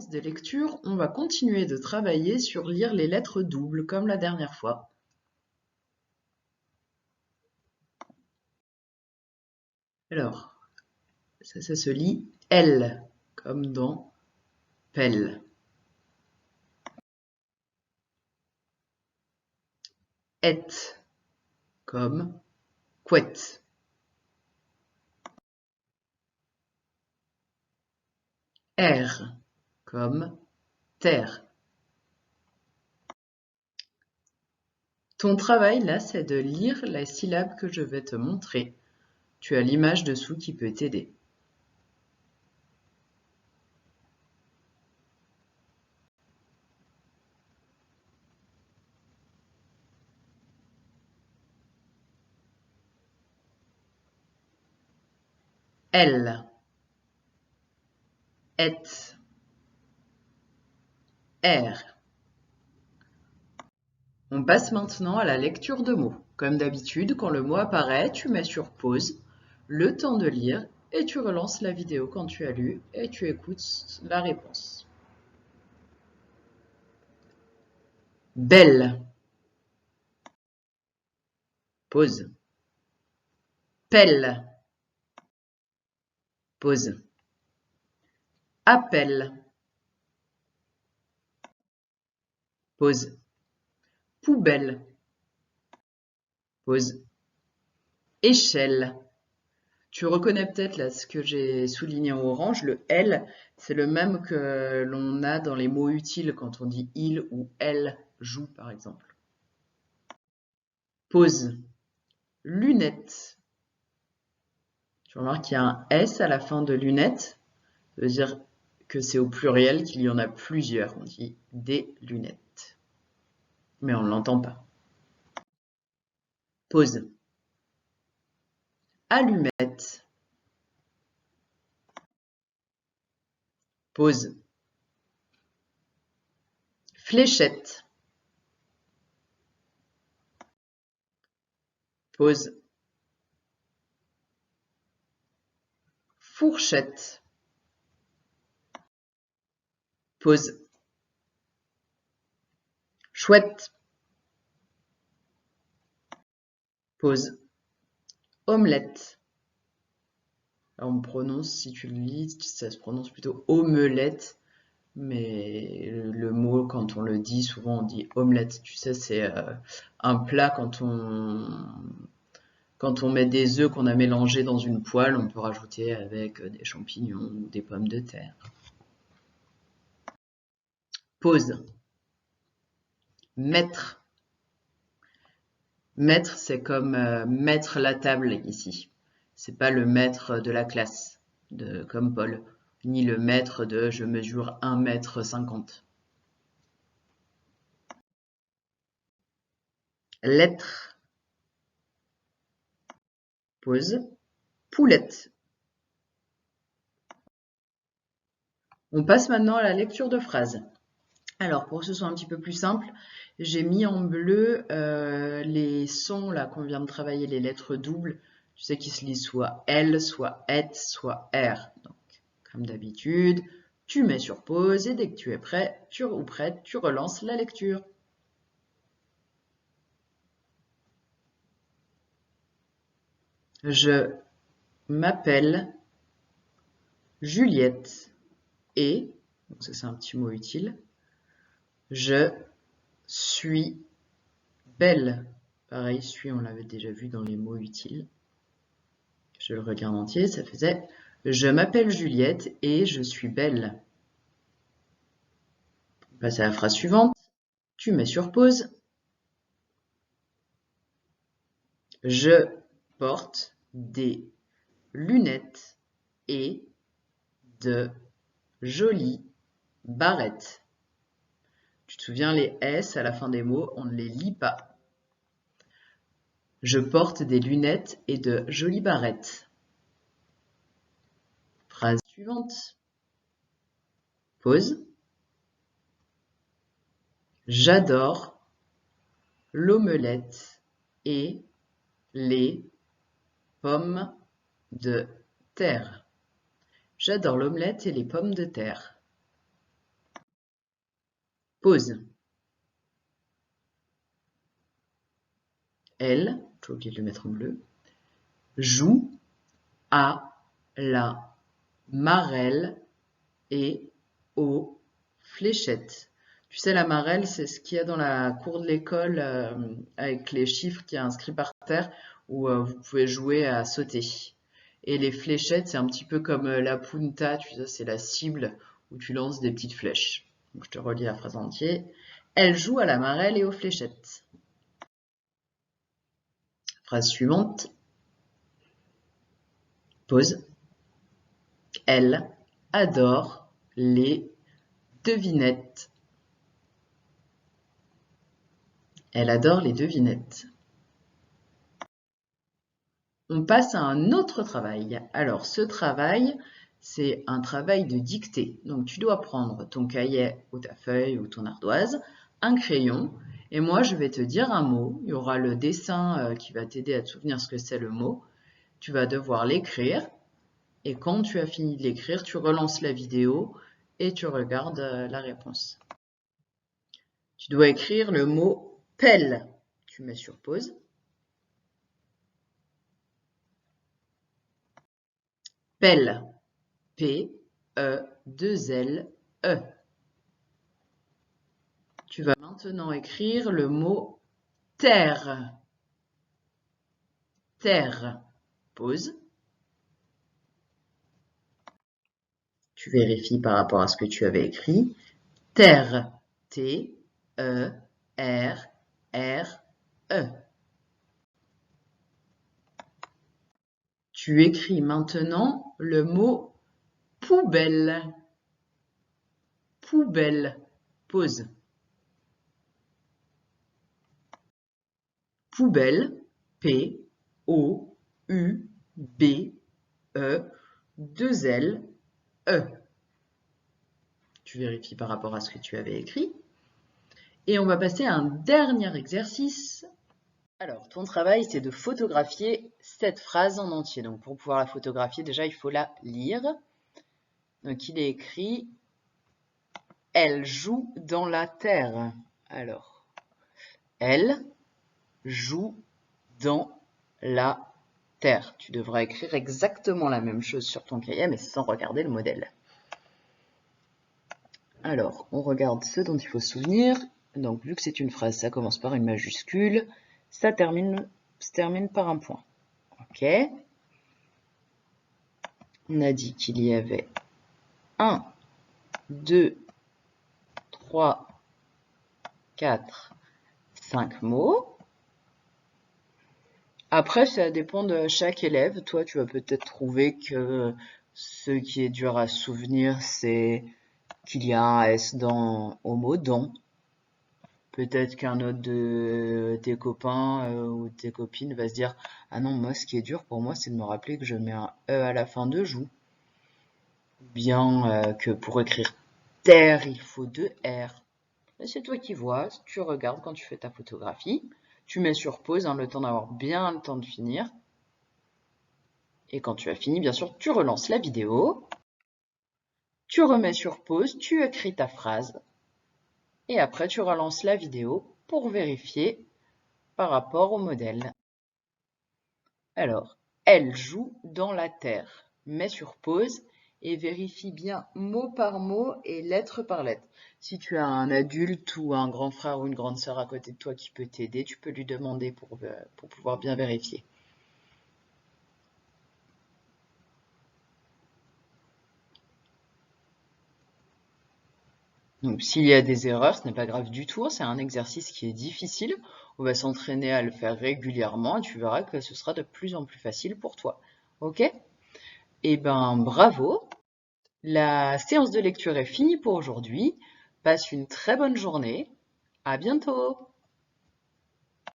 séance de lecture, on va continuer de travailler sur lire les lettres doubles comme la dernière fois. Alors, ça se lit L comme dans pelle. Et comme couette. R comme terre. Ton travail là, c'est de lire les syllabes que je vais te montrer. Tu as l'image dessous qui peut t'aider. L, et, R. On passe maintenant à la lecture de mots. Comme d'habitude, quand le mot apparaît, tu mets sur pause, le temps de lire, et tu relances la vidéo quand tu as lu et tu écoutes la réponse. Belle. Pause. Pelle. Pause. Appel. Pause. Poubelle. Pause. Échelle. Tu reconnais peut-être là ce que j'ai souligné en orange, le L, c'est le même que l'on a dans les mots utiles quand on dit il ou elle joue par exemple. Pause. Lunettes. Tu remarques qu'il y a un S à la fin de lunettes, ça veut dire que c'est au pluriel, qu'il y en a plusieurs. On dit des lunettes. Mais on ne l'entend pas. Pause. Allumette. Pause. Fléchette. Pause. Fourchette. Pause. Chouette. Pause. Omelette. Alors on prononce, si tu le lis, ça se prononce plutôt omelette, mais le mot, quand on le dit, souvent on dit omelette. Tu sais, c'est un plat quand on met des œufs qu'on a mélangés dans une poêle, on peut rajouter avec des champignons ou des pommes de terre. Pause. Mettre. Mettre, c'est comme mettre la table ici. C'est pas le maître de la classe, comme Paul, ni le maître de je mesure 1,50 m. Lettre. Pause. Poulette. On passe maintenant à la lecture de phrases. Alors, pour que ce soit un petit peu plus simple, j'ai mis en bleu les sons là qu'on vient de travailler, les lettres doubles. Tu sais qu'ils se lisent soit L, soit et, soit R. Donc, comme d'habitude, tu mets sur pause et dès que tu es prêt, tu relances la lecture. Je m'appelle Juliette et, donc ça c'est un petit mot utile, je suis belle. Pareil, suis, on l'avait déjà vu dans les mots utiles. Je le regarde entier, ça faisait « Je m'appelle Juliette et je suis belle ». On passe à la phrase suivante. Tu mets sur pause. Je porte des lunettes et de jolies barrettes. Tu te souviens, les S à la fin des mots, on ne les lit pas. Je porte des lunettes et de jolies barrettes. Phrase suivante. Pause. J'adore l'omelette et les pommes de terre. J'adore l'omelette et les pommes de terre. Pause. Elle, j'ai oublié de le mettre en bleu, joue à la marelle et aux fléchettes. Tu sais, la marelle, c'est ce qu'il y a dans la cour de l'école avec les chiffres qui est inscrit par terre où vous pouvez jouer à sauter. Et les fléchettes, c'est un petit peu comme la punta, tu sais, c'est la cible où tu lances des petites flèches. Donc, je te relis la phrase entière. Elle joue à la marelle et aux fléchettes. Phrase suivante. Pause. Elle adore les devinettes. Elle adore les devinettes. On passe à un autre travail. Alors, ce travail, c'est un travail de dictée. Donc, tu dois prendre ton cahier ou ta feuille ou ton ardoise, un crayon, et moi, je vais te dire un mot. Il y aura le dessin qui va t'aider à te souvenir ce que c'est le mot. Tu vas devoir l'écrire, et quand tu as fini de l'écrire, tu relances la vidéo et tu regardes la réponse. Tu dois écrire le mot pelle. Tu mets sur pause. Pelle. P-E-2-L-E. Tu vas maintenant écrire le mot terre. Terre. Pause. Tu vérifies par rapport à ce que tu avais écrit. Terre. T-E-R-R-E. Tu écris maintenant le mot poubelle. Poubelle. Pause. Poubelle. P-O-U-B-E-2-L-E. Tu vérifies par rapport à ce que tu avais écrit. Et on va passer à un dernier exercice. Alors, ton travail, c'est de photographier cette phrase en entier. Donc, pour pouvoir la photographier, déjà, il faut la lire. Donc, il est écrit « Elle joue dans la terre ». Alors, elle joue dans la terre. Tu devras écrire exactement la même chose sur ton cahier, mais sans regarder le modèle. Alors, on regarde ce dont il faut se souvenir. Donc, vu que c'est une phrase, ça commence par une majuscule, ça se termine par un point. Ok. On a dit qu'il y avait 1, 2, 3, 4, 5 mots. Après, ça dépend de chaque élève. Toi, tu vas peut-être trouver que ce qui est dur à se souvenir, c'est qu'il y a un S au mot « dans ». Peut-être qu'un autre de tes copains ou tes copines va se dire « Ah non, moi, ce qui est dur pour moi, c'est de me rappeler que je mets un E à la fin de joue. » Bien que pour écrire « terre », il faut 2 R. C'est toi qui vois, tu regardes quand tu fais ta photographie. Tu mets sur pause, le temps d'avoir bien le temps de finir. Et quand tu as fini, bien sûr, tu relances la vidéo. Tu remets sur pause, tu écris ta phrase. Et après, tu relances la vidéo pour vérifier par rapport au modèle. Alors, elle joue dans la terre. Mets sur pause et vérifie bien mot par mot et lettre par lettre. Si tu as un adulte ou un grand frère ou une grande sœur à côté de toi qui peut t'aider, tu peux lui demander pour pouvoir bien vérifier. Donc, s'il y a des erreurs, ce n'est pas grave du tout. C'est un exercice qui est difficile. On va s'entraîner à le faire régulièrement et tu verras que ce sera de plus en plus facile pour toi. Ok? Eh ben, bravo! La séance de lecture est finie pour aujourd'hui. Passe une très bonne journée. À bientôt!